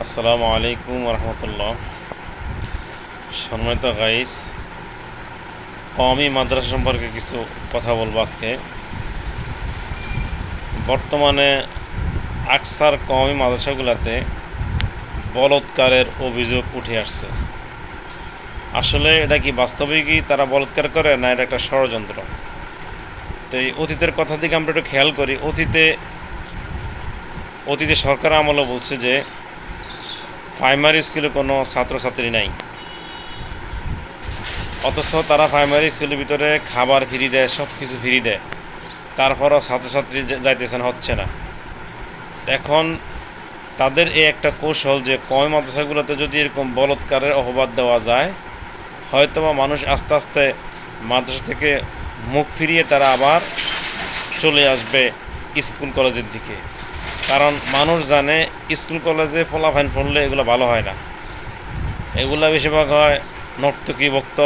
আসসালামু আলাইকুম রহমতুল্লাহ। সম্মানিত গাইস, কওমি মাদ্রাসা সম্পর্কে কিছু কথা বলবো আজকে। বর্তমানে আকসার কওমি মাদ্রাসাগুলোতে বলৎকারের অভিযোগ উঠে আসছে। আসলে এটা কি বাস্তবিকই তারা বলৎকার করে, না এটা একটা ষড়যন্ত্র? তো এই অতীতের কথা দিকে আমরা একটু খেয়াল করি। অতীতে সরকার আমলও বলছে যে প্রাইমারি স্কুলে কোনো ছাত্রছাত্রী নাই, অথচ তারা প্রাইমারি স্কুলের ভিতরে খাবার ফ্রি দেয়, সব কিছু ফ্রি দেয়, তারপরও ছাত্রছাত্রী যাইতেছেন, হচ্ছে না। এখন তাদের এই একটা কৌশল যে কওমি মাদ্রাসাগুলোতে যদি এরকম বলৎকারের অপবাদ দেওয়া যায়, হয়তোবা মানুষ আস্তে আস্তে মাদ্রাসা থেকে মুখ ফিরিয়ে তারা আবার চলে আসবে স্কুল কলেজের দিকে। কারণ মানুষ জানে স্কুল কলেজে ফলাফাইন পড়লে এগুলো ভালো হয় না। এগুলো বেশিরভাগ হয় নর্তকী ভক্ত,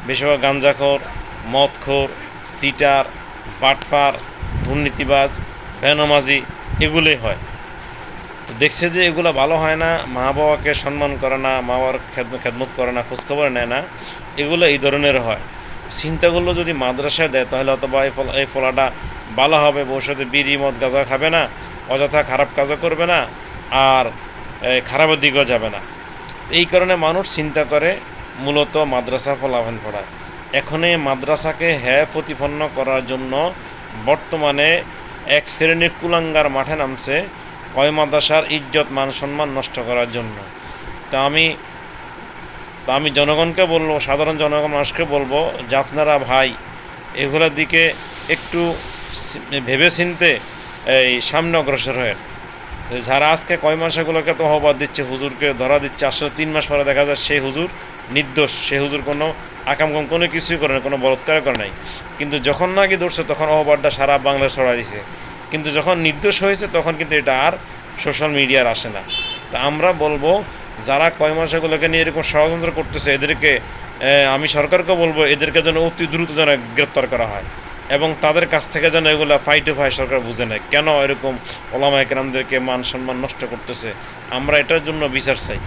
বেশিরভাগ গাঞ্জাখোর, মদখোর, সিটার, বাটফার, দুর্নীতিবাজ, বেনামাজি, এগুলোই হয়। তো দেখছে যে এগুলো ভালো হয় না, মা বাবাকে সম্মান করে না, মা বাবার খেদমত করে না, খোঁজখবর নেয় না, এগুলো এই ধরনের হয়। চিন্তাগুলো যদি মাদ্রাসায় দেয় তাহলে অথবা এই ফলাটা ভালো হবে। ভবিষ্যতে বিড়ি মদ গাঁজা খাবে না, অযথা খারাপ কাজও করবে না, আর খারাপের দিকেও যাবে না। এই কারণে মানুষ চিন্তা করে মূলত মাদ্রাসা ফলাফল পড়ায়। এখন এই মাদ্রাসাকে প্রতিপন্ন করার জন্য বর্তমানে এক শ্রেণীর কুলাঙ্গার মাঠে নামছে কয় মাদ্রাসার ইজ্জত মান সম্মান নষ্ট করার জন্য। তা আমি জনগণকে বলবো, সাধারণ জনগণ মানুষকে বলবো যে আপনারা ভাই এগুলোর দিকে একটু ভেবে চিনতে এই সামনে অগ্রসর হয়ে, যারা আজকে কয় মাসেগুলোকে তো অহবাদ দিচ্ছে, হুজুরকে ধরা দিচ্ছে, আসলে 3 মাস পরে দেখা যায় সেই হুজুর নির্দোষ, সেই হুজুর কোনো আকামকম কোনো কিছুই করে না, কোনো বলৎকার করে নাই। কিন্তু যখন নাকি ধরছে তখন অহবাদটা সারা বাংলায় ছড়াই দিছে, কিন্তু যখন নির্দোষ হয়েছে তখন কিন্তু এটা আর সোশ্যাল মিডিয়ার আসে না। তা আমরা বলবো যারা কয় মাসেগুলোকে নিয়ে এরকম ষড়যন্ত্র করতেছে এদেরকে, আমি সরকারকে বলবো এদেরকে যেন অতি দ্রুত যেন গ্রেপ্তার করা হয়, এবং তাদের কাছ থেকে যেন এগুলো ফাইটে সরকার বুঝে নেয় কেন এরকম ওলামা একরামদেরকে মান সম্মান নষ্ট করতেছে। আমরা এটার জন্য বিচার চাই।